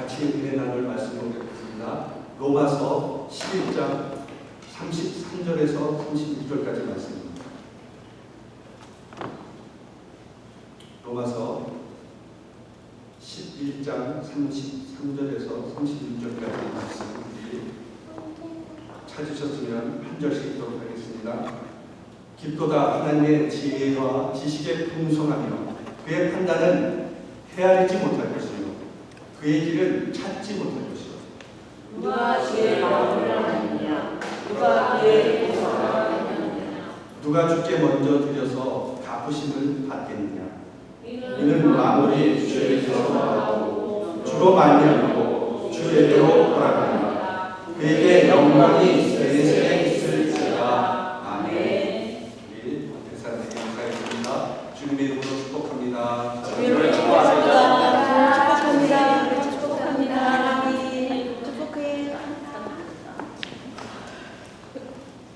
같이 은혜 나눌 말씀 보겠습니다. 로마서 11장 33절에서 36절까지 말씀입니다. 로마서 11장 33절에서 36절까지 말씀 찾으셨으면 한 절씩 읽도록 하겠습니다. 깊도다 하나님의 지혜와 지식의 풍성하며 그의 판단은 헤아리지 못할 것이며 그의 길은 찾지 못할 것이요 누가 지혜를 얻으려느냐 누가 그의 공성을 얻으려느냐 누가 주께 먼저 드려서 갚으심을 받겠느냐 이는 만물이 주에게서 나오고 주로 만미하고 주에게로 돌아가니라 그에게 영광이 세세에 있을지어다. 아멘. 우리 대사님께 인사드립니다. 주님의 이름으로 축복합니다. 주님을 축복합니다. 축복합니다. 축복합니다. 축복해.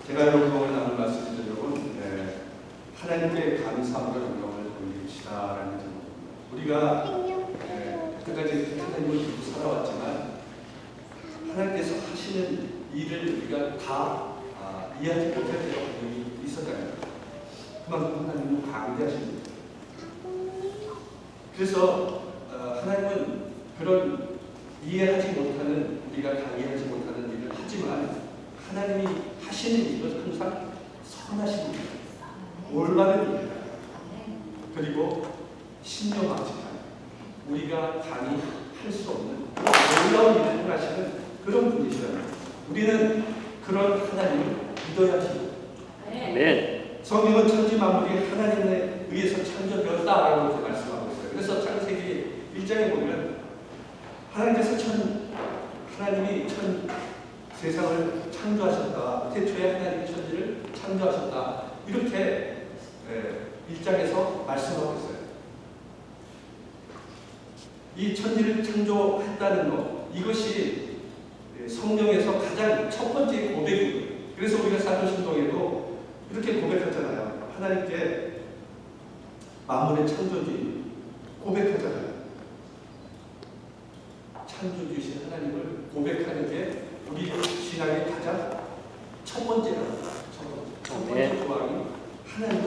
제가 여러분과 오늘 나눌 말씀은 여러분, 하나님께 감사함과 영광을 돌립시다라는 제목입니다. 우리가 여태까지 하나님을 믿고 살아왔지만 하나님께서 하시는 일을 우리가 다 이해하지 못할 때가 분명히 있었잖아요. 그만큼 하나님은 강대하십니다. 그래서 하나님은 그런 이해하지 못하는, 우리가 다 이해하지 못하는 일을 하지만 하나님이 하시는 일은 항상 선하신 일입니다. 올바른 일입니다. 그리고 신령하지만 우리가 감히 할 수 없는 놀라운 일을 하시는 그런 분이시라는 거예요. 우리는 그런 하나님을 믿어야 합니다. 네. 성경은 천지 만물이 하나님에 의해서 창조되었다라고 이렇게 말씀하고 있어요. 그래서 창세기 1장에 보면 하나님께서 하나님이 세상을 창조하셨다. 태초에 하나님이 천지를 창조하셨다. 이렇게 1장에서 말씀하고 있어요. 이 천지를 창조했다는 것, 이것이 성경에서 가장 첫 번째 고백이에요. 그래서 우리가 사도신경에도 이렇게 고백했잖아요. 하나님께 만물의 창조주의 고백하잖아요. 창조주이신 하나님을 고백하는 게 우리 신앙의 가장 첫 번째라고. 첫 번째 조항이 하나님은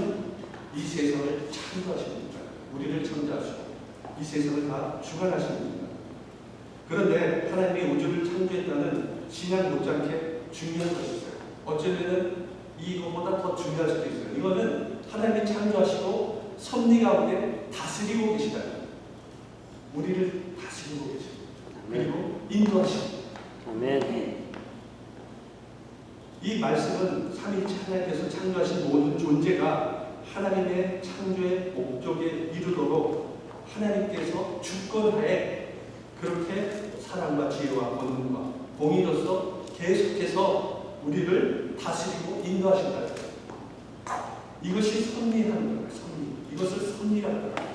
이 세상을 창조하십니다. 우리를 창조하시고 이 세상을 다 주관하십니다. 그런데 하나님이 우주를 창조했다는 신앙 못지않게 중요한 것이 있어요. 어쩌면 이거보다 더 중요할 수도 있어요. 이거는 하나님이 창조하시고 섭리 가운데 다스리고 계시다. 우리를 다스리고 계십니다. 그리고 인도하십니다. 아멘. 이 말씀은 삼위일체 하나님께서 창조하신 모든 존재가 하나님의 창조의 목적에 이르도록 하나님께서 주권하에 그렇게 사랑과 지혜와 권능과 공의로서 계속해서 우리를 다스리고 인도하신다. 이것이 섭리라는 거예요. 섭리. 이것을 섭리라는 거예요.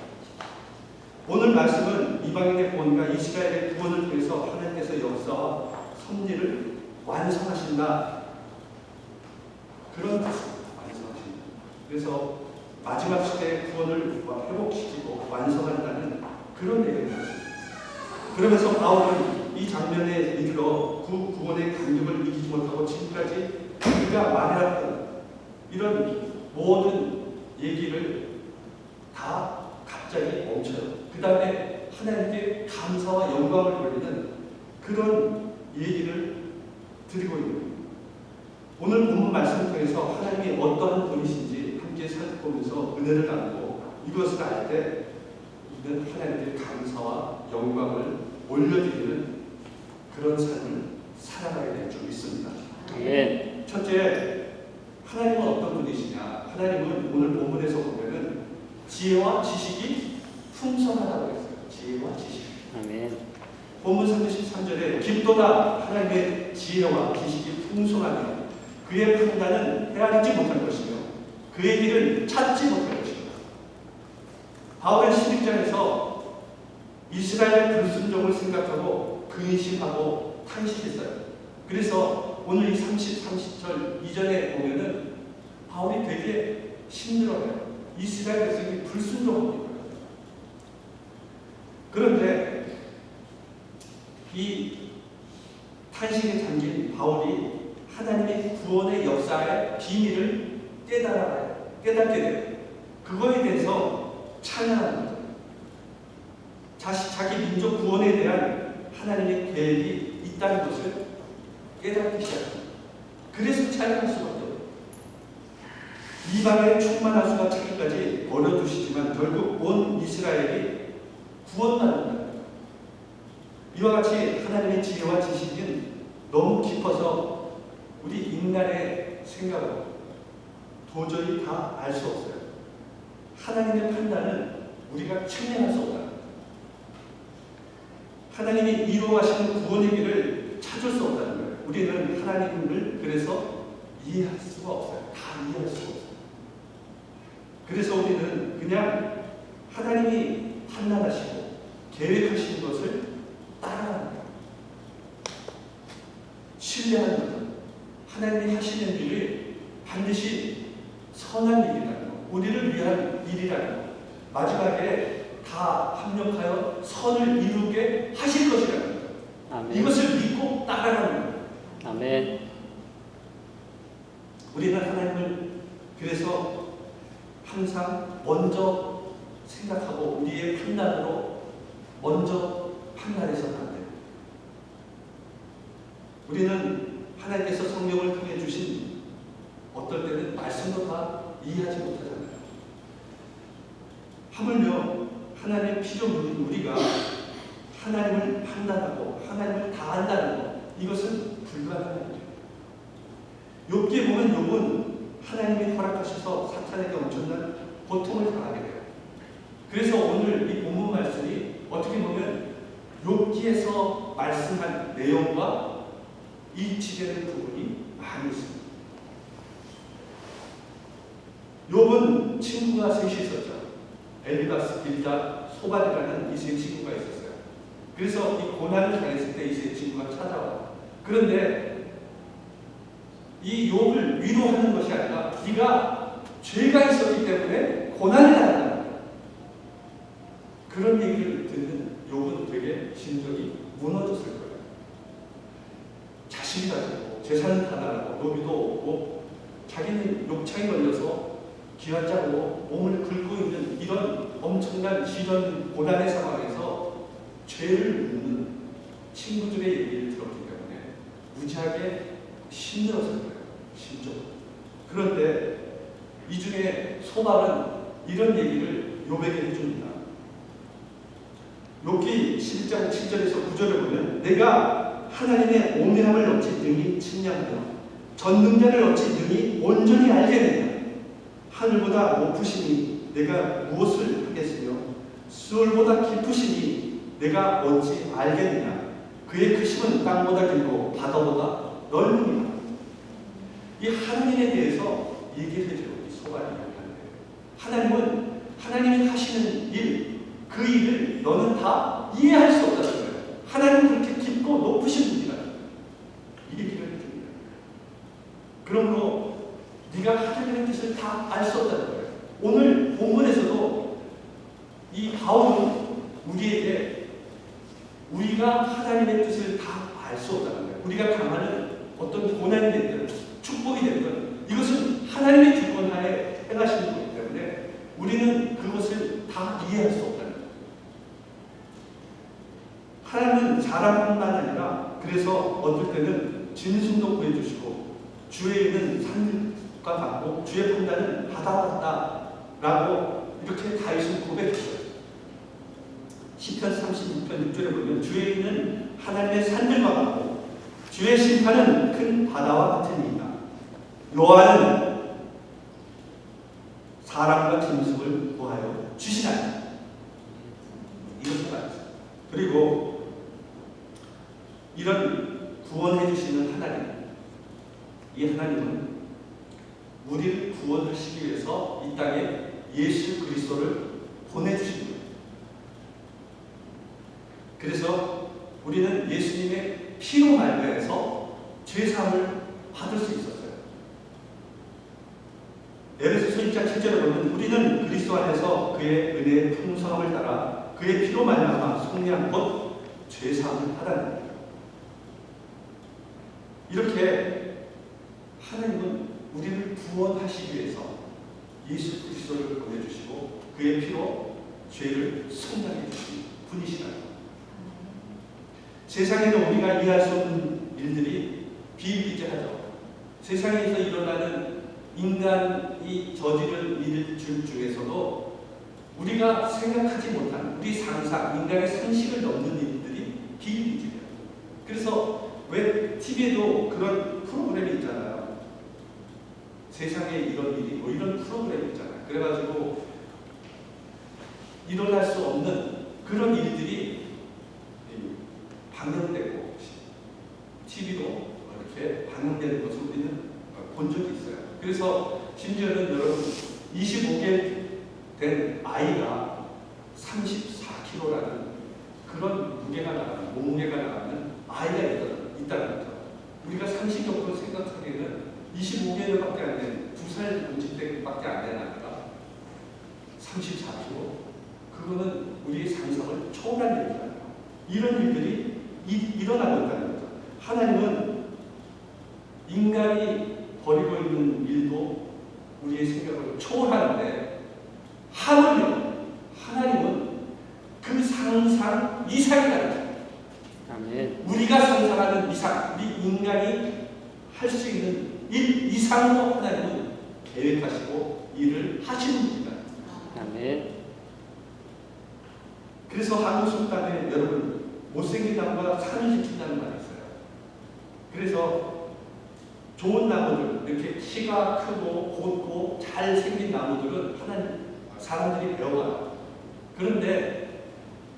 오늘 말씀은 이방인의 구원과 이스라엘의 구원을 통해서 하나님께서 역사와 섭리를 완성하신다. 그런 완성하신다. 그래서 마지막 시대의 구원을 회복시키고 완성한다는 그런 내용입니다. 그러면서 바울은 이 장면에 이르러 구원의 강력을 이기지 못하고 지금까지 그가 말해왔던 이런 모든 얘기를 다 갑자기 멈춰요. 그 다음에 하나님께 감사와 영광을 돌리는 그런 얘기를 드리고 있는 거예요. 오늘 본문 말씀을 통해서 하나님이 어떠한 분이신지 함께 살펴보면서 은혜를 나누고 이것을 알 때 우리는 하나님께 감사와 영광을 올려드리는 그런 삶을 살아가게 될 줄 믿습니다. 아멘. 첫째, 하나님은 어떤 분이시냐? 하나님은 오늘 본문에서 보면은 지혜와 지식이 풍성하다고 했어요. 지혜와 지식. 아멘. 본문 33절에 깊도다 하나님의 지혜와 지식이 풍성하며 그의 판단은 헤아리지 못할 것이며 그의 길을 찾지 못할 것이다. 바울은 11장에서 이스라엘의 불순종을 생각하고 근심하고 탄식했어요. 그래서 오늘 이 30절 이전에 보면은 바울이 되게 힘들어요. 이스라엘 백성이 불순종하고 있거든요. 그런데 이 탄식에 잠긴 바울이 하나님의 구원의 역사의 비밀을 깨닫게 돼요. 그거에 대해서 찬양하는 거죠. 자기 민족 구원에 대한 하나님의 계획이 있다는 것을 깨닫기 시작합니다. 그래서 찬양할 수밖에 없어요. 이방의 충만한 수가 차기까지 버려두시지만 결국 온 이스라엘이 구원받는다. 이와 같이 하나님의 지혜와 지식은 너무 깊어서 우리 인간의 생각으로 도저히 다 알 수 없어요. 하나님의 판단은 우리가 측량할 수 없다. 하나님이 이루어가시는 구원의 길을 찾을 수 없다는 거예요. 우리는 하나님을 그래서 이해할 수가 없어요. 다 이해할 수가 없어요. 그래서 우리는 그냥 하나님이 판단하시고 계획하시는 것을 따라가는 거예요. 신뢰하는 것은 하나님이 하시는 일이 반드시 선한 일이라는 것, 우리를 위한 일이라는 것, 마지막에 다 합력하여 선을 이루게 하실 것이라는 것, 아멘. 이것을 믿고 따라가는 거예요. 아멘. 우리는 하나님을 그래서 항상 먼저 생각하고 우리의 판단으로 먼저 판단해서는 안 돼요. 우리는 하나님께서 성경을 통해 주신 어떨 때는 말씀도 다 이해하지 못하잖아요. 하물며 하나님의 피조물인 우리가 하나님을 판단하고 하나님을 다 안다는 것, 이것은 불가능한 일이에요. 욥기에 보면 욥은 하나님이 허락하셔서 사탄에게 엄청난 고통을 당하게 돼요. 그래서 오늘 이 본문 말씀이 어떻게 보면 욥기에서 말씀한 내용과 일치되는 부분이 많이 있습니다. 욥은 친구가 셋이 있었죠. 엘리바스, 빌닷, 소발이라는 이 세 친구가 있었어요. 그래서 이 고난을 당했을 때 이 세 친구가 찾아와요. 그런데 이 욥을 위로하는 것이 아니라 네가 죄가 있었기 때문에 고난을 당한다. 그런 얘기를 듣는 욥은 되게 심정이 무너졌을 거예요. 자식이 가지고 재산을 다 나가고 노비도 없고 자기는 욕창이 걸려서 기관장으로 몸을 긁고 있는 이런 엄청난 시련 고난의 상황에서 죄를 묻는 친구들의 얘기를 들었기 때문에 무지하게 힘들었을 거예요. 심적으로. 그런데 이 중에 소발은 이런 얘기를 욥에게 해줍니다. 욥기 11장 7절에서 9절을 보면 내가 하나님의 오묘함을 어찌 능히 측량하며 전능자를 어찌 능히 온전히 알겠느냐. 하늘보다 높으시니 내가 무엇을 하겠으며 수월보다 깊으시니 내가 어찌 알겠느냐. 그의 크심은 땅보다 길고 바다보다 넓으니라. 이 하나님에 대해서 얘기를 해줘요. 소발이 하나님은 하나님이 하시는 일, 그 일을 너는 다 이해할 수 없다는 거예요. 하나님은 그렇게 깊고 높으신 분이라는 거예요. 이 얘기를 해줍니다. 그러므로 네가 하나님의 뜻을 다 알 수 없다는 거예요. 오늘 본문에서도 이 바울은 우리에게 우리가 하나님의 뜻을 다 알 수 없다는 거예요. 우리가 당하는 어떤 고난이 됐든 축복이 됐든 이것은 하나님의 주권하에 행하시는 거기 때문에 우리는 그것을 다 이해할 수 없다는 거예요. 하나님은 사람뿐만 아니라 그래서 어떨 때는 진순도 구해주시고 주에 있는 산과 같고 주의 판단은 바다 같다라고 이렇게 다윗은 고백했어요. 시편 36편 6절에 보면 주에 있는 하나님의 산들과 같고 주의 심판은 큰 바다와 같으니이다. 여호와는 사람과 짐승을 구하여 주시나니 이것을 말했어요. 그리고 이런 구원해 주시는 하나님, 이 하나님은 우리를 구원하시기 위해서 이 땅에 예수 그리스도를 보내주신 거예요. 그래서 우리는 예수님의 피로 말미암아서 죄사함을 받을 수 있었어요. 에베소서 1장 7절에 보면 우리는 그리스도 안에서 그의 은혜의 풍성함을 따라 그의 피로 말미암아 속량 곧 죄사함을 받았느니라. 이렇게 하나님은 우리를 구원하시기 위해서 예수 그리스도를 보내주시고 그의 피로 죄를 속량해 주신 분이시라는 것. 세상에는 우리가 이해할 수 없는 일들이 비일비재하죠. 세상에서 일어나는 인간이 저지른 일 중에서도 우리가 생각하지 못한 우리 상상, 인간의 상식을 넘는 일들이 비일비재해요. 그래서 왜 TV에도 그런 프로그램이 있잖아요. 세상에 이런 일이 뭐 이런 프로그램이 있잖아요. 그래가지고 일어날 수 없는 그런 일들이 방영되고 TV로 이렇게 방영되는 것을 우리는 본 적이 있어요. 그래서 심지어는 여러분 25개월 된 아이가 34kg라는 그런 무게가 나가는 몸무게가 나가는 아이가 있다는 거죠. 우리가 상식적으로 생각하기에는 25개월밖에 안 된 2살 문집대밖에 안 된 아이가 34kg 그거는 우리의 상상을 초월한 일이잖아요. 이런 일들이 일어나고 있다는 거죠. 하나님은 인간이 벌이고 있는 일도 우리의 생각을 초월하는데 하물며 하나님은 그 상상 이상이라는 거죠. 아멘. 우리가 상상하는 이상, 우리 인간이 할 수 있는 일 이상으로 하나님은 계획하시고 일을 하시는 분이다. 아멘. 그래서 한국 속담에 여러분 못생긴 나무가 산을 지킨다는 말이 있어요. 그래서 좋은 나무들, 이렇게 키가 크고 곧고 잘생긴 나무들은 사람들이 배워가요. 그런데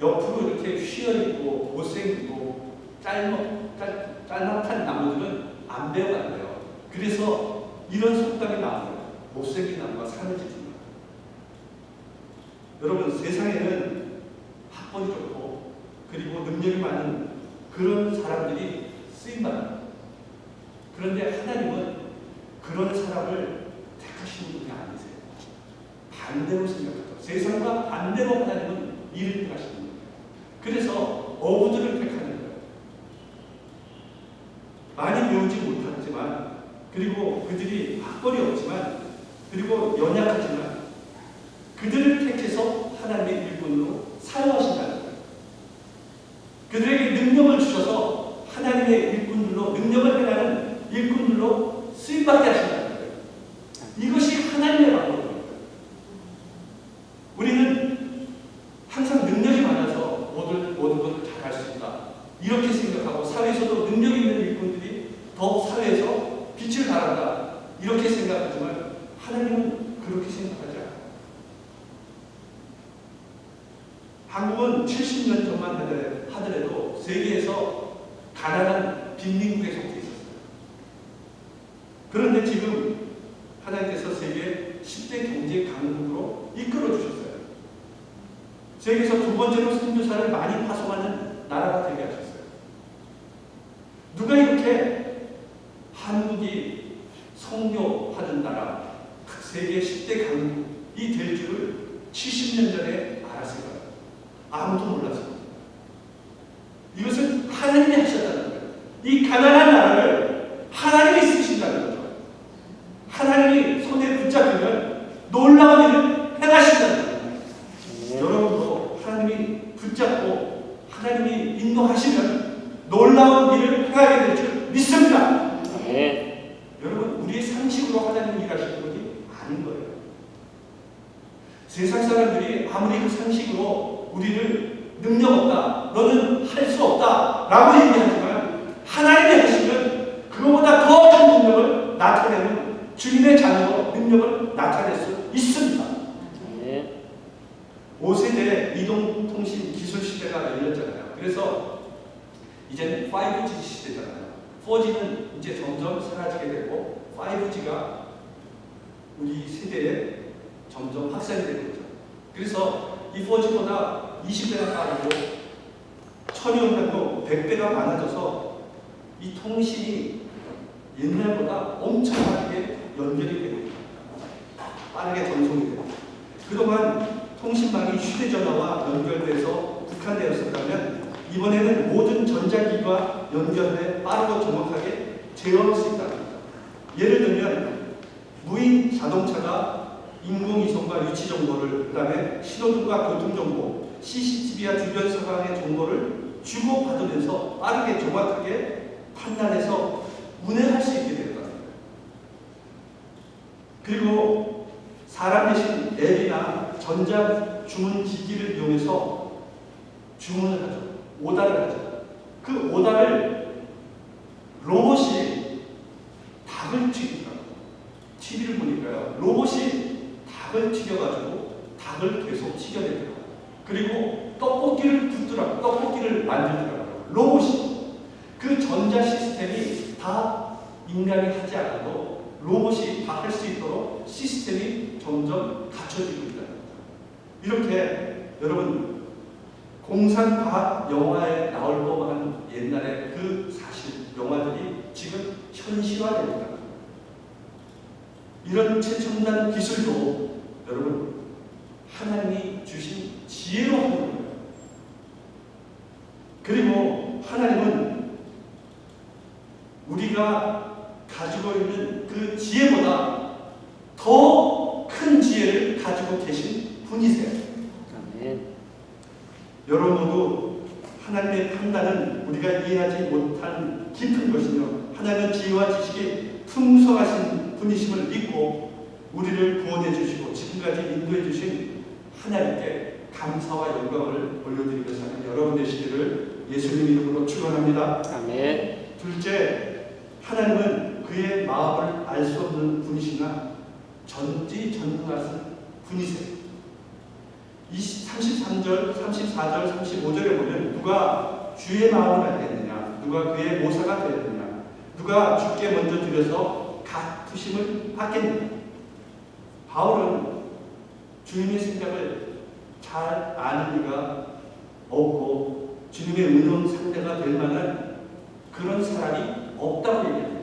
옆으로 이렇게 휘어있고 못생기고 짤막한 나무들은 안 배워간대요. 그래서 이런 속담이 나와요. 못생긴 나무가 산을 지킨다. 여러분 세상에는 학벌이 좋고 그리고 능력이 많은 그런 사람들이 쓰임받아요. 그런데 하나님은 그런 사람을 택하시는 분이 아니세요. 반대로 생각하죠. 세상과 반대로 하나님은 일을 택하시는 거예요. 그래서 어부들을 택하는 거예요. 많이 배우지 못하지만 그리고 그들이 학벌이 없지만 그리고 연약하지만 그들을 택해서 하나님의 일꾼으로 사용하신다는 거예요. 그들에게 능력을 주셔서 하나님의 일꾼들로 능력을 행하는 일꾼들로 쓰임받게 하신다는 거예요. 이것이 하나님의 방법입니다. 우리는 항상 능력이 많아서 모든 것을 잘할 수 있다. 이렇게 생각하고 사회에서도 능력 있는 일꾼들이 더 사회에서 빛을 발한다. 이렇게 생각하지만 하나님은 그렇게 생각하지 않아요. 한국은 70년 전만 하더라도 세계에서 가난한 빈민국에 속해 있었어요. 그런데 지금 하나님께서 세계 10대 경제 강국으로 이끌어 주셨어요. 세계에서 두 번째로 선교사를 많이 파송하는 나라가 되게 하셨어요. 누가 이렇게 한국이 선교하는 나라, 세계 10대 강국이 될 줄을 70년 전에 알았어요. 아무도 몰랐어요. 이것은 하나님이 하셨다는 거예요. 이 가난한 나라를 하나님이 쓰신다는 거죠. 하나님이 손에 붙잡으면 놀라운 일을 행하신다는 거예요. 여러분도 하나님이 붙잡고 하나님이 인도하시면 놀라운 일을 행하게 될 줄 믿습니다. 네. 여러분 우리의 상식으로 하나님이 일하시는 분이 아닌 거예요. 세상 사람들이 아무리 그 상식으로 우리를 능력 없다, 너는 할 수 없다 라고 얘기하지만 하나님이 하시면 그거보다 더 큰 능력을 나타내는 주님의 자녀로 능력을 나타낼 수 있습니다. 네. 5세대 이동통신 기술 시대가 열렸잖아요. 그래서 이제는 5G 시대잖아요. 4G는 이제 점점 사라지게 되고 5G가 우리 세대에 점점 확산이 되고 있죠. 그래서 이 4G보다 20배가 빠르고 처리용량도 100배가 많아져서 이 통신이 옛날보다 엄청나게 연결이 되고 있습니다. 빠르게 전송이 되고 그동안 통신망이 휴대전화와 연결돼서 국한되었었다면 이번에는 모든 전자기기와 연결돼 빠르고 정확하게 제어할 수 있다는 겁니다. 예를 들면 무인 자동차가 인공위성과 위치 정보를, 그 다음에 신호등과 교통정보, CCTV와 주변 상황의 정보를 주고받으면서 빠르게 정확하게 판단해서 운행할 수 있게 된다는 거예요. 그리고 사람 대신 앱이나 전자주문기기를 이용해서 주문을 하죠. 오다를 하죠. 그 오다를 로봇이 닭을 튀긴다고. TV를 보니까요. 로봇이 닭을 튀겨가지고 닭을 계속 튀겨내더라고요. 그리고 떡볶이를 굽더라고요. 떡볶이를 만들더라고요. 로봇이. 그 전자 시스템이 다 인간이 하지 않아도 로봇이 다 할 수 있도록 시스템이 점점 갖춰지고 있다는 겁니다. 이렇게 여러분 공상과학 영화에 나올 법한 옛날에 그 사실 영화들이 지금 현실화됩니다. 이런 최첨단 기술도 여러분 하나님이 주신 지혜로 하는 거예요. 그리고 하나님은 우리가 가지고 있는 그 지혜보다 더 큰 지혜를 가지고 계신 분이세요. 아멘. 여러분 모두 하나님의 판단은 우리가 이해하지 못한 깊은 것이며 하나님은 지혜와 지식이 풍성하신 분이심을 믿고 우리를 구원해 주시고 지금까지 인도해 주신 하나님께 감사와 영광을 올려드리며 사는 여러분 되시기를 예수님 이름으로 축원합니다. 아멘. 둘째, 하나님은 그의 마음을 알 수 없는 분이시나 전지전능하신 분이세요. 33절, 34절, 35절에 보면 누가 주의 마음을 알겠느냐, 누가 그의 모사가 되었느냐, 누가 주께 먼저 드려서 갚으심을 받겠느냐. 바울은 주님의 생각을 잘 아는 이가 없고 주님의 의논 상대가 될 만한 그런 사람이 없다고 얘기합니다.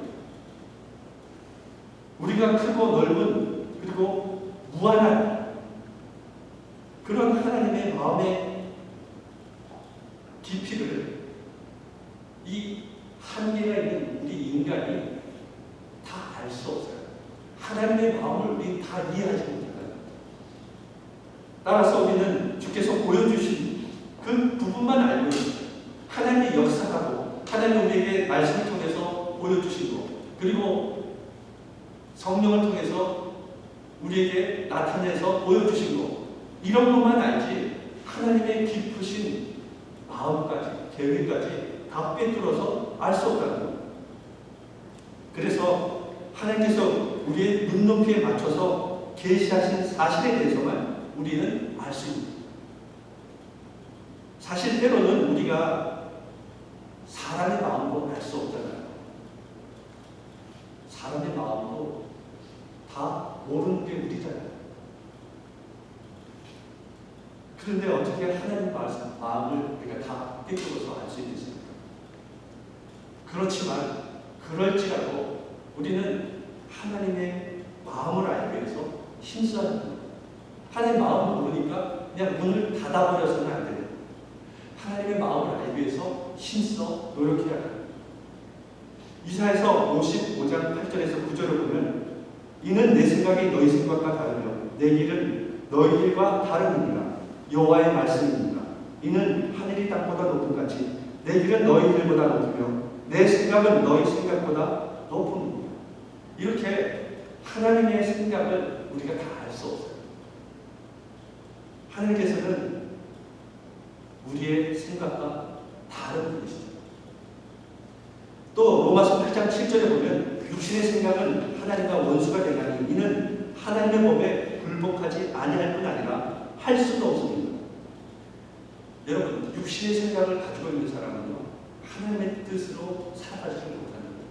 우리가 크고 넓은 그리고 무한한 그런 하나님의 마음의 깊이를 이 한계가 있는 우리 인간이 다 알 수 없어요. 하나님의 마음을 우리 다 이해하지 못합니다. 따라서 우리는 주께서 보여주신 그 부분만 알고 있어요. 하나님의 역사하고 하나님 우리에게 말씀을 통해서 보여주신 것, 그리고 성령을 통해서 우리에게 나타내서 보여주신 것, 이런 것만 알지 하나님의 깊으신 마음까지, 계획까지 다 꿰뚫어서 알 수 없다는 겁니다. 그래서 하나님께서 우리의 눈높이에 맞춰서 계시하신 사실에 대해서만 우리는 알 수 있습니다. 사실 때로는 우리가 사람의 마음도 알 수 없잖아요. 사람의 마음도 다 모르는 게 우리잖아요. 그런데 어떻게 하나님 마음을 우리가 다 꿰뚫어서 알 수 있겠습니까? 그렇지만 그럴지라도 우리는 하나님의 마음을 알기 위해서 힘써야 합니다. 하나님의 마음을 모르니까 그냥 문을 닫아버려서는 안 돼요. 하나님의 마음을 알기 위해서 힘써 노력해야 합니다. 이사야서 55장 8절에서 9절을 보면 이는 내 생각이 너희 생각과 다르며 내 길은 너희 길과 다름이니라. 여호와의 말씀입니다. 이는 하늘이 땅보다 높은 같이 내 길은 너희 길보다 높으며 내 생각은 너희 생각보다 높음이니라. 이렇게 하나님의 생각을 우리가 다 알 수 없어요. 하나님께서는 우리의 생각과 다른 분이시죠. 또 로마서 8장 7절에 보면 육신의 생각은 하나님과 원수가 되나니 이는 하나님의 법에 굴복하지 아니할 뿐 아니라 할 수도 없습니다. 여러분, 육신의 생각을 가지고 있는 사람은요, 하나님의 뜻으로 살아가지 못하는 거예요.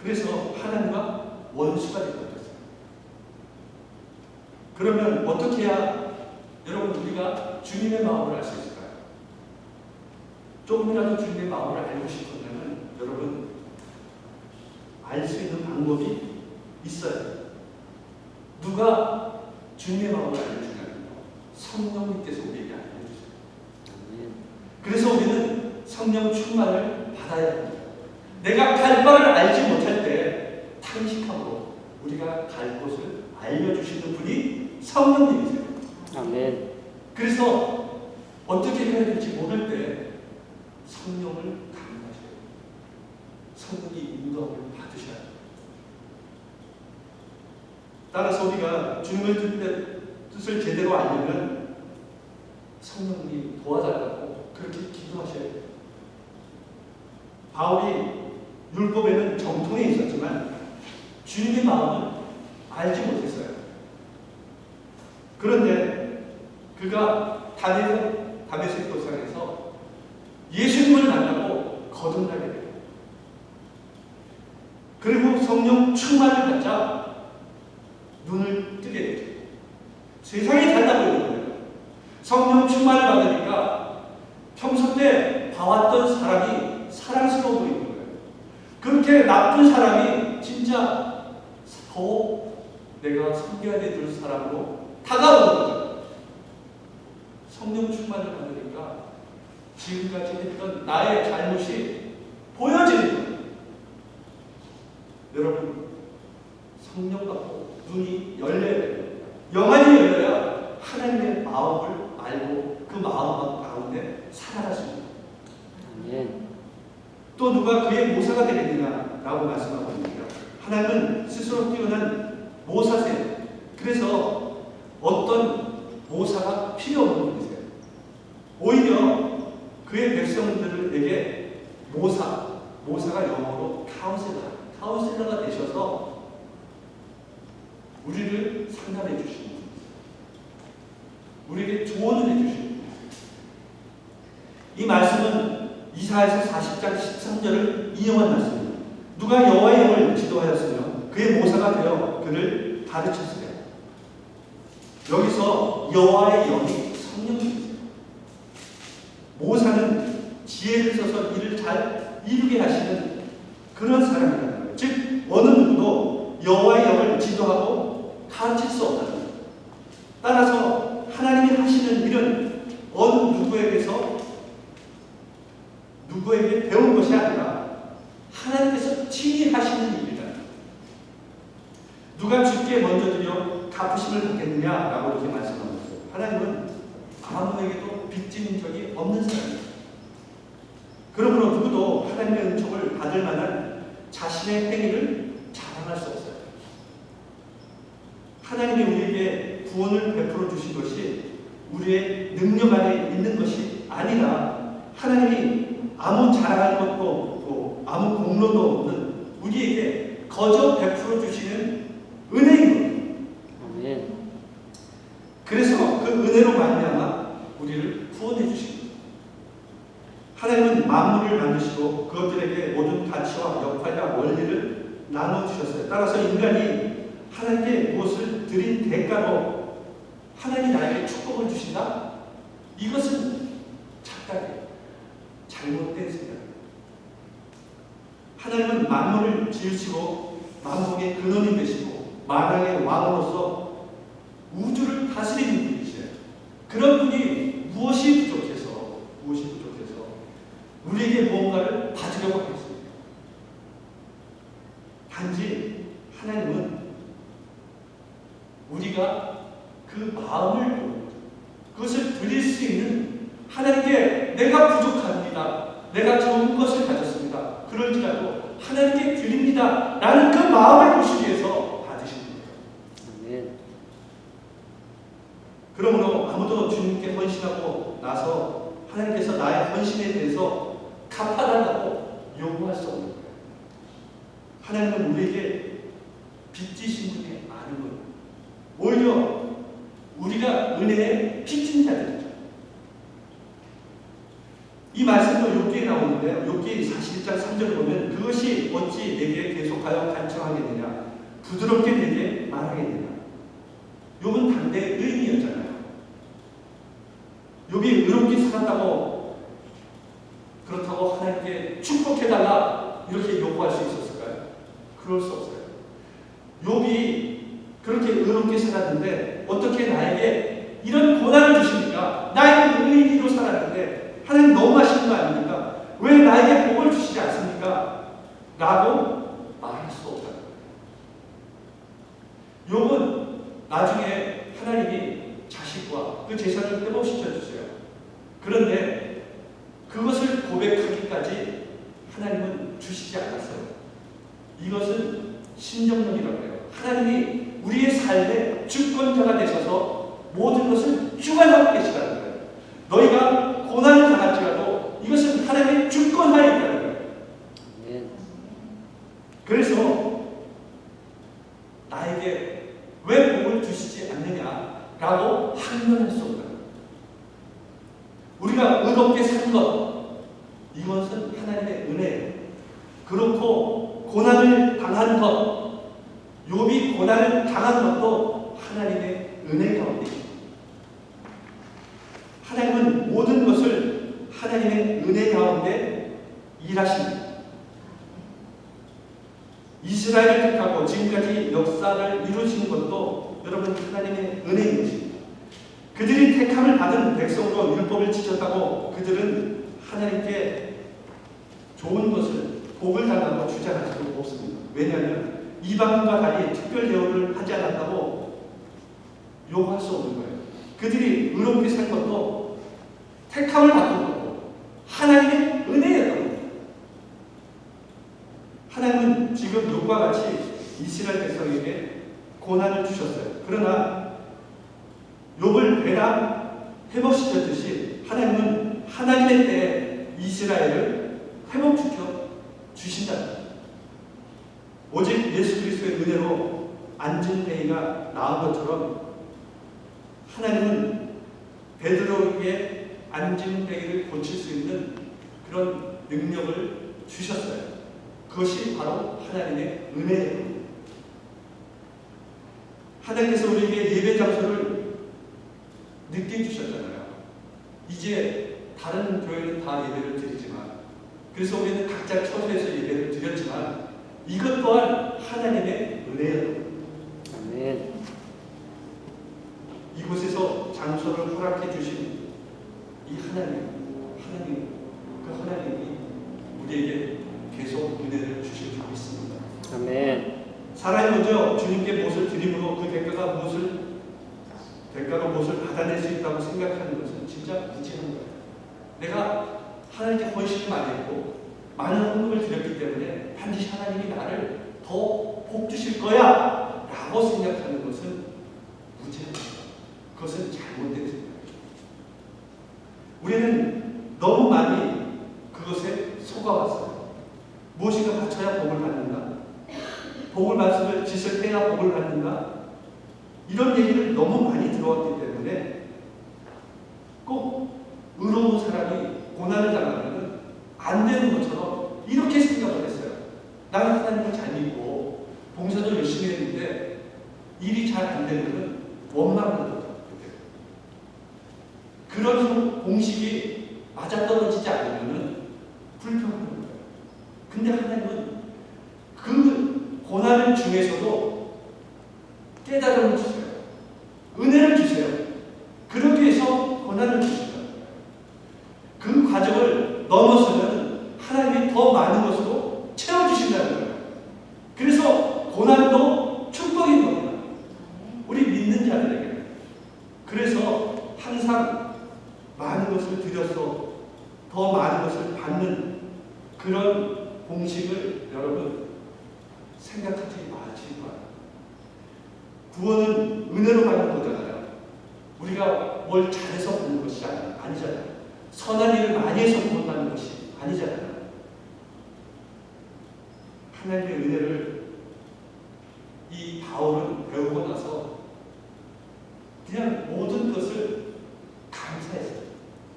그래서 하나님과 원수가 되고 있어요. 그러면 어떻게 해야 여러분 우리가 주님의 마음을 알 수 있을까요? 조금이라도 주님의 마음을 알고 싶으면 여러분 알 수 있는 방법이 있어요. 누가 주님의 마음을 알려주냐면요, 성령님께서 우리에게 알려주세요. 그래서 우리는 성령 충만을 받아야 합니다. 내가 갈 바를 알지 못할 때 탄식함으로 우리가 갈 곳을 알려주시는 분이 성령님이세요. 아멘. 그래서 어떻게 해야 될지 모를 때 성령을 강구하셔요. 성령의 인도함을 받으셔야 합니다. 따라서 우리가 주님의 뜻을 제대로 알려면 성령님이 도와달라고 그렇게 기도하셔야 돼요. 바울이 율법에는 정통에 있었지만 주님의 마음을 알지 못했어요. 그런데 그가 다메섹 도상에서 예수님을 만나고 거듭나게 돼요. 그리고 성령 충만을 받자 눈을 뜨게 되죠. 세상이 달라 보이는 거예요. 성령 충만을 받으니까 평소 때 봐왔던 사람이 사랑스러워 보이는 거예요. 그렇게 나쁜 사람이 진짜 더 내가 섬겨야 될 사람으로 다가오는 거죠. 성령 충만을 받으니까 지금까지 했던 나의 잘못이 보여지는 거예요. 여러분, 성령 받고 눈이 열려야 돼요. 영안이 열려야 하나님의 마음을 알고 그 마음 가운데 살아갈 수 있습니다. 아멘. 또 누가 그의 모사가 되겠느냐라고 말씀하고 있습니다. 하나님은 스스로 뛰어난 모사세요. 그래서 어떤 모사가 필요 없는 분이세요. 오히려 그의 백성들에게 모사가 영어로 카운셀러가 되셔서 우리를 상담해 주시는 분이세요. 우리에게 조언을 해 주시는 분이세요. 이 말씀은 이사야서 40장 13절을 인용한 말씀입니다. 누가 여호와의 영을 지도하였으며 그의 모사가 되어 그를 가르쳤으며. 여기서 여호와의 영이 성령님이세요. 모사는 지혜를 써서 일을 잘 이루게 하시는 그런 사람이라는 거예요. 즉 어느 누구도 여호와의 영을 지도하고 가르칠 수 없다는 거예요. 따라서 하나님이 하시는 일은 어느 누구에게 배운 것이 아니라 하나님께서 친히 하시는 일이다. 누가 주께 먼저 드려 갚으심을 받겠느냐라고 이렇게 말씀하고 있어요. 하나님은 아무에게도 빚진 적이 없는 사람입니다. 그러므로 누구도 하나님의 은총을 받을 만한 자신의 행위를 자랑할 수 없어요. 하나님이 우리에게 구원을 베풀어 주신 것이 우리의 능력 안에 있는 것이 아니라 하나님이 아무 자랑할 것도 없고 아무 공로도 없는 우리에게 거저 베풀어 주시는 은혜인 거예요. 아멘. 그래서 그 은혜로 말미암아 우리를 구원해 주십니다. 하나님은 만물을 만드시고 그것들에게 모든 가치와 역할과 원리를 나눠 주셨어요. 따라서 인간이 하나님께 무엇을 드린 대가로 하나님이 나에게 축복을 주신다? 이것은 착각이에요. 잘못된 생각입니다. 하나님은 만물을 지으시고 만국의 근원이 되시고 만왕의 왕으로서 우주를 다스리는 분이세요. 그런 분이 무엇이 부족해서 우리에게 무언가를 받으려고 하겠습니까? 단지 하나님은 우리가 그 마음을 그것을 드릴 수 있는 하나님께 내가 부족합니다. 내가 좋은 것을 가졌습니다. 그럴지라도 하나님께 드립니다. 라는 그 마음을 보시기 위해서 받으신 겁니다. 아멘. 그러므로 아무도 주님께 헌신하고 나서 하나님께서 나의 헌신에 대해서 갚아달라고 요구할 수 없는 거예요. 하나님은 우리에게 빚지신 분이 아는 거예요. 오히려 우리가 은혜의 빚진 자들이죠. 이 말씀도 욥기에 나오는데요. 욥기 41장 3절을 보면 그것이 어찌 내게 계속하여 간청하겠느냐 부드럽게 내게 말하겠느냐. 욥은 당대의 의인이었잖아요. 욥이 의롭게 살았다고 그렇다고 하나님께 축복해달라 이렇게 요구할 수 있었을까요? 그럴 수 없어요. 욥이 그렇게 의롭게 살았는데 어떻게 나에게 이런 고난을 주십니까? 나에게 의인으로 살았는데 하나님 너무 하시는 거 아닙니까? 왜 나에게 복을 주시지 그런데 그것을 고백하기까지 하나님은 주시지 않았어요. 이것은 신정론이라고 해요. 하나님이 우리의 삶의 주권자가 되셔서 모든 것을 주관하고 계시다는 거예요. 너희가 고난을 당할지라도 이것은 하나님의 주권하에 있다는 거예요. 아멘. 그래서 나에게 왜 복을 주시지 않느냐라고 항변할 수 없다. 우리가 의롭게 산 것, 이것은 하나님의 은혜예요. 그렇고 고난을 당한 것, 욥이 고난을 당한 것도 하나님의 은혜 가운데 있습니다. 하나님은 모든 것을 하나님의 은혜 가운데 일하십니다. 이스라엘을 택하고 지금까지 역사를 이루신 것도 여러분 하나님의 은혜인 것입니다. 그들이 택함을 받은 백성으로 율법을 지켰다고 그들은 하나님께 좋은 것을 복을 달라고 주장할 수 없습니다. 왜냐하면 이방인과 달리 특별 대우를 하지 않았다고 요구할 수 없는 거예요. 그들이 의롭게 산 것도 택함을 받은 것도 하나님의 은혜였던 겁니다. 하나님은 지금 욥과 같이 이스라엘 백성에게 고난을 주셨어요. 그러나 욥을 배나 회복시켰듯이 하나님은 하나님의 때에 이스라엘을 회복시켜 주신다. 오직 예수 그리스도의 은혜로 앉은 베이가 나은 것처럼 하나님은 베드로에게 앉은 베이를 고칠 수 있는 그런 능력을 주셨어요. 그것이 바로 하나님의 은혜예요. 하나님께서 우리에게 예배 장소를 늦게 주셨잖아요. 이제 다른 교회는 다 예배를 드리지만, 그래서 우리는 각자 처소에서 예배를 드렸지만 이것 또한 하나님의 은혜예요. 아멘. 이곳에서 장소를 허락해 주신 이 하나님이 우리에게 계속 은혜를 주실 줄 믿습니다. 아멘. 사람이 먼저 주님께 무엇을 드림으로 그 대가가 무엇을 받아낼 수 있다고 생각하는 것은 진짜 무지한 거예요. 내가 하나님께 헌신을 많이 했고 많은 헌금을 드렸기 때문에 반드시 하나님이 나를 더 복 주실 거야 라고 생각하는 것은 무지한 거예요. 그것은 잘못된 생각이에요. 우리는 너무 많이 그것에 속아왔어요. 무엇인가 바쳐야 복을 받는가? 복을 받으면 짓을 해야 복을 받는가? 이런 얘기를 너무 많이 들어왔기 때문에 꼭 의로운 사람이 고난을 당하면 안 되는 것처럼 이렇게 생각을 했어요. 나는 하나님을 잘 믿고 봉사도 열심히 했는데 일이 잘 안 되면 원망을 하더라고요. 그런 공식이 맞아떨어지지 않으면 불평하는 거예요. 근데 하나님은 그 고난 중에서도 깨달음을 주세요. 은혜를 주세요. 그러기 위해서 고난을 주신다. 그 과정을 넘어서면 하나님이 더 많은 것으로 채워주신다는 거예요. 그래서 고난도 축복인 겁니다. 우리 믿는 자들에게. 그래서 항상 많은 것을 드려서 더 많은 것을 받는 그런 공식을 여러분 생각하지 마시기 바랍니다. 구원은 은혜로 받는 거잖아요. 우리가 뭘 잘해서 받는 것이 아니잖아요. 선한 일을 많이 해서 구원받는 것이 아니잖아요. 하나님의 은혜를 이 바울은 배우고 나서 그냥 모든 것을 감사했어요.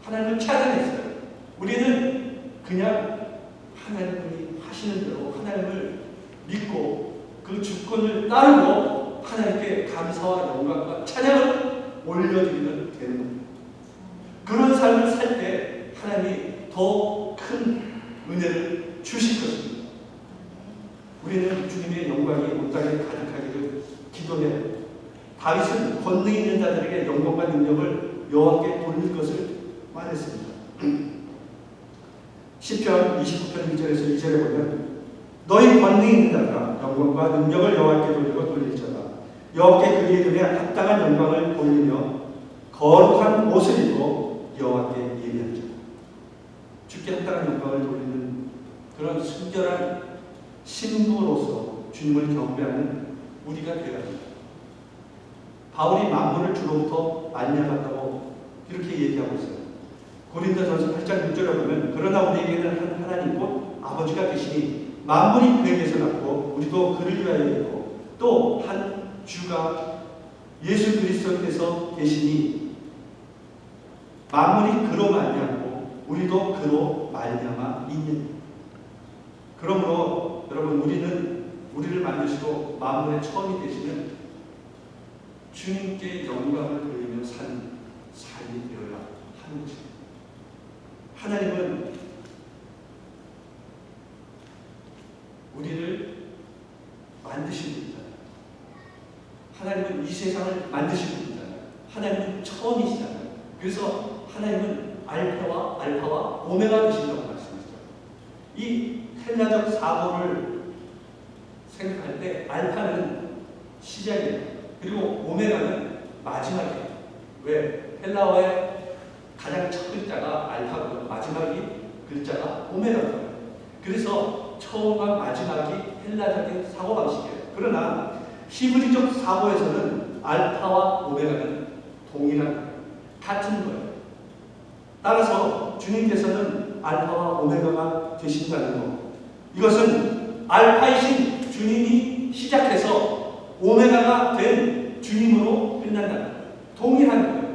하나님을 찬양했어요. 우리는 그냥 하나님이 하시는 대로 하나님을 믿고 그 주권을 따르고 하나님께 감사와 영광과 찬양을 올려드리면 되는 겁니다. 그런 삶을 살 때 하나님이 더 큰 은혜를 주실 것입니다. 우리는 주님의 영광이 온 땅에 가득하기를 기도해요. 다윗은 권능 있는 자들에게 영광과 능력을 여호와께 돌릴 것을 말했습니다. 시편 29편 1절에서 2절에 보면 너희 권능 있는 자가 영광과 능력을 여호와께 돌리고 돌릴지어다. 여호와께 그의 눈에 합당한 영광을 돌리며 거룩한 옷을 입고 여호와께 예배하자. 주께 합당한 영광을 돌리는 그런 순결한 신부로서 주님을 경배하는 우리가 되어야 합니다. 바울이 만물을 주로부터 안녕하다고 이렇게 얘기하고 있어요. 고린도전서 8장 6절에 보면 그러나 우리에게는 한 하나님 곧 아버지가 계시니 만물이 그에게서 났고 우리도 그를 위하여 있고 또 한 주가 예수 그리스도께서 계시니 만물이 그로 말미암고 우리도 그로 말미암아 있는. 그러므로 여러분 우리를 만드시고 만물의 처음이 되시는 주님께 영광을 돌리며 사는 삶이 되어야 하는 것입니다. 하나님은 우리를 만드신 분이잖아요. 하나님은 이 세상을 만드신 분이잖아요. 하나님은 처음이시잖아요. 그래서 하나님은 알파와 오메가 되신다고 말씀하시죠. 이 헬라적 사고를 생각할 때 알파는 시작이에요. 그리고 오메가는 마지막이에요. 왜? 헬라어의 가장 첫 글자가 알파고 마지막이 글자가 오메가거든요. 그래서 처음과 마지막이 헬라적인 사고방식이에요. 그러나 히브리적 사고에서는 알파와 오메가는 동일한 거예요. 같은 거예요. 따라서 주님께서는 알파와 오메가가 되신다는 것. 이것은 알파이신 주님이 시작해서 오메가가 된 주님으로 끝난다는 거예요. 동일한 거예요.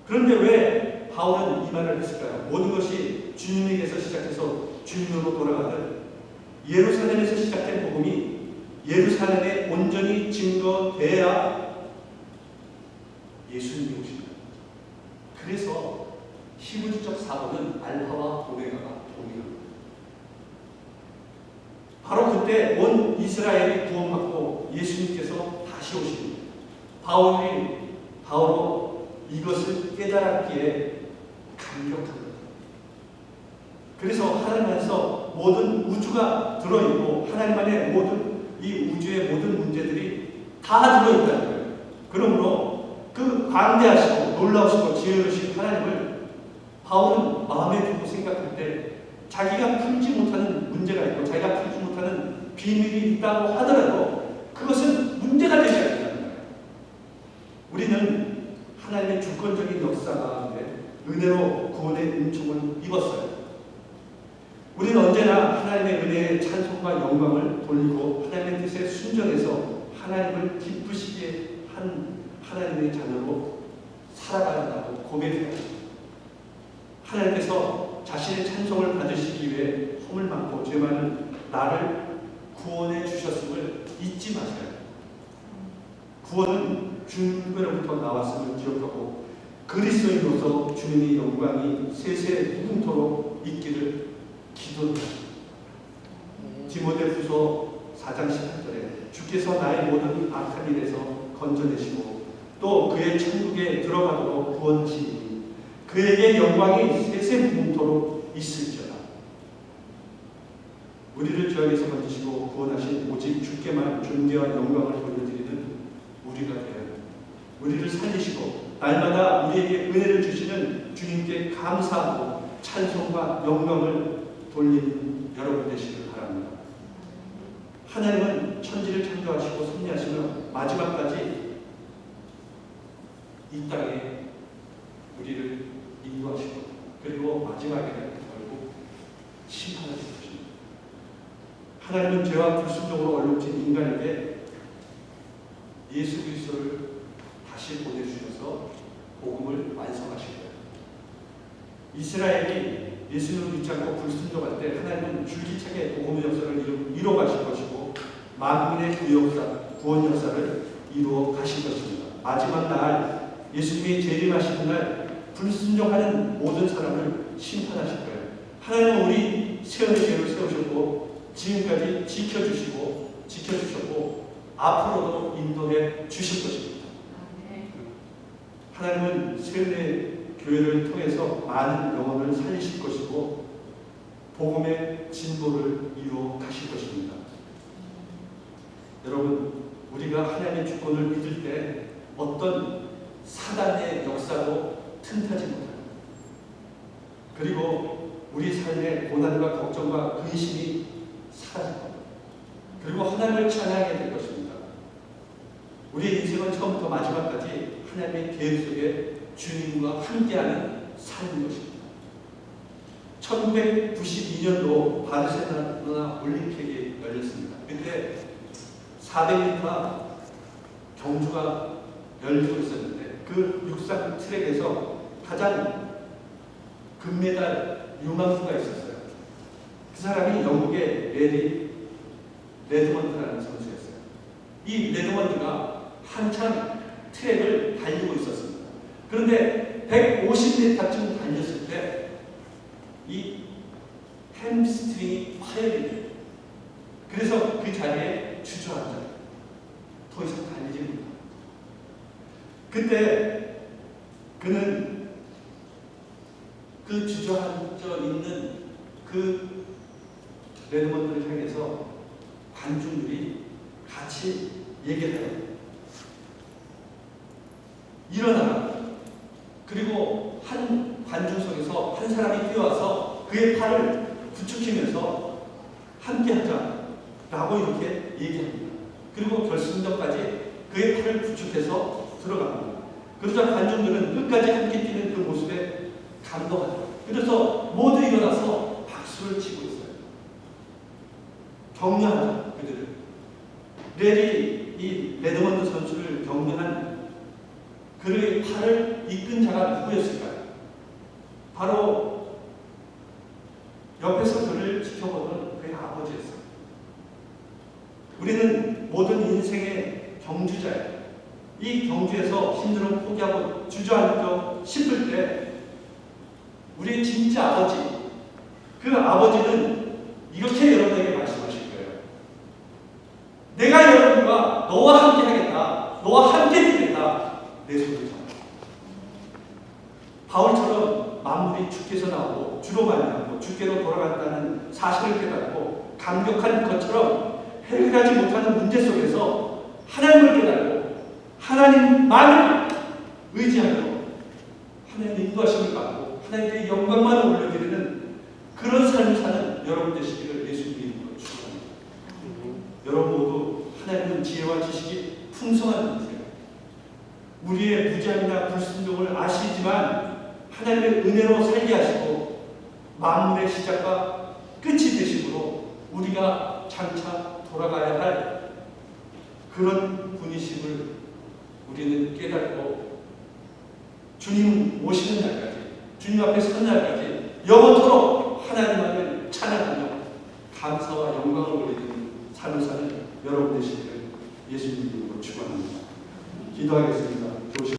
그런데 왜 바울은 이 말을 했을까요? 모든 것이 주님에게서 시작해서 주님으로 돌아가듯 예루살렘에서 시작된 복음이 예루살렘에 온전히 증거돼야 예수님이 오십니다. 그래서 히브리적 사고는 알파와 오메가가 동일합니다. 바로 그때 온 이스라엘이 구원받고 예수님께서 다시 오십니다. 바울로 이것을 깨달았기에 감격합니다. 그래서 하나님 안에서 모든 우주가 들어있고 하나님 안에 모든 이 우주의 모든 문제들이 다 들어있다는 거예요. 그러므로 그 광대하시고 놀라우시고 지혜로우신 하나님을 바울은 마음에 두고 생각할 때 자기가 풀지 못하는 문제가 있고 자기가 풀지 못하는 비밀이 있다고 하더라도 그것은 문제가 되지 않는다는 거예요. 우리는 하나님의 주권적인 역사 가운데 은혜로 구원의 은총을 입었어요. 우리는 언제나 하나님의 은혜의 찬송과 영광을 돌리고 하나님의 뜻에 순종해서 하나님을 기쁘시게 한 하나님의 자녀로 살아간다고 고백해요. 하나님께서 자신의 찬송을 받으시기 위해 허물 많고 죄 많은 나를 구원해 주셨음을 잊지 마세요. 구원은 주님으로부터 나왔음을 기억하고 그리스도인으로서 주님의 영광이 세세 무궁토록 있기를 기도합니다. 디모데후서 4장 18절에 주께서 나의 모든 악한 일에서 건져내시고 또 그의 천국에 들어가도록 구원하시니 그에게 영광이 세세 무궁토록 있을지어다. 우리를 죄악에서 건지시고 구원하신 오직 주께만 존귀와 영광을 돌려드리는 우리가 되어야 합니다. 우리를 살리시고 날마다 우리에게 은혜를 주시는 주님께 감사하고 찬송과 영광을 돌리는 여러분 되시길 바랍니다. 하나님은 천지를 창조하시고 섭리하시며 마지막까지 이 땅에 우리를 인도하시고 그리고 마지막에는 결국 심판하실 것입니다. 하나님은 죄와 불순종으로 얼룩진 인간에게 예수 그리스도를 다시 보내주셔서 복음을 완성하실 거예요. 이스라엘이 예수님을 믿지 않고 불순종할 때 하나님은 줄기차게 복음의 역사를 이루어 가실 것이고 만민의 구원 역사를 이루어 가실 것입니다. 마지막 날 예수님이 재림하시는 날 불순종하는 모든 사람을 심판하실 거예요. 하나님은 우리 세원의 죄를 세우셨고 지금까지 지켜주셨고 앞으로도 인도해 주실 것입니다. 하나님은 세운의 교회를 통해서 많은 영혼을 살리실 것이고 복음의 진보를 이루어 가실 것입니다. 여러분, 우리가 하나님의 주권을 믿을 때 어떤 사단의 역사도 틈타지 못합니다. 그리고 우리 삶의 고난과 걱정과 근심이 사라질 겁니다. 그리고 하나님을 찬양하게 될 것입니다. 우리의 인생은 처음부터 마지막까지 하나님의 계획 속에 주님과 함께하는 삶인 것입니다. 1992년도 바르셀로나 올림픽이 열렸습니다. 그때 400m 경주가 열리고 있었는데 그 육상 트랙에서 가장 금메달 유망주가 있었어요. 그 사람이 영국의 레디 레드먼드라는 선수였어요. 이 레드먼드가 한참 트랙을 달리고 있었습니다. 그런데 150m쯤 달렸을 때 이 햄스트링이 파열이 돼요. 그래서 그 자리에 주저앉아요. 더 이상 달리지 못합니다. 그때 그는 그 주저앉아 있는 그 레드먼드를 향해서 관중들이 같이 얘기를 해요. 일어나라. 그리고 한 관중석에서 한 사람이 뛰어와서 그의 팔을 부축히면서 함께하자 라고 이렇게 얘기합니다. 그리고 결승전까지 그의 팔을 부축해서 들어갑니다. 그러자 관중들은 끝까지 함께 뛰는 그 모습에 감동합니다. 그래서 모두 일어나서 박수를 치고 있어요. 격려하죠, 그들을. 이 레드먼드 선수를 격려한 그의 팔을 이끈 자가 누구였을까요? 바로 옆에서 그를 지켜보던 그의 아버지였어요. 우리는 모든 인생의 경주자예요. 이 경주에서 힘들어 포기하고 주저앉고 싶을 때 우리의 진짜 아버지, 그 아버지는 이렇게 여러분에게 말씀하실 거예요. 내가 여러분과 너와 함께 하겠다. 너와 함께 뛰겠다. 내 손을 잡아. 바울처럼 만물이 주께서 나오고 주로 말미암고 주께로 돌아간다는 사실을 깨닫고 감격한 것처럼 해결하지 못하는 문제 속에서 하나님을 깨닫고 하나님만을 의지하며 하나님의 인도하심을 받고 하나님께 영광만 올려드리는 그런 삶을 사는 여러분 되시기를 예수님의 이름으로 축원합니다. 여러분 모두 하나님은 지혜와 지식이 풍성한 분이세요. 우리의 무지함이나 불순종을 아시지만 하나님의 은혜로 살게 하시고 만물의 시작과 끝이 되심으로 우리가 장차 돌아가야 할 그런 분이심을 우리는 깨닫고 주님 오시는 날까지, 주님 앞에 선 날까지 영원토록 하나님만을 찬양하며 감사와 영광을 올리는 삶을 사는 여러분 되시기를 예수님 이름으로 축원합니다. 기도하겠습니다.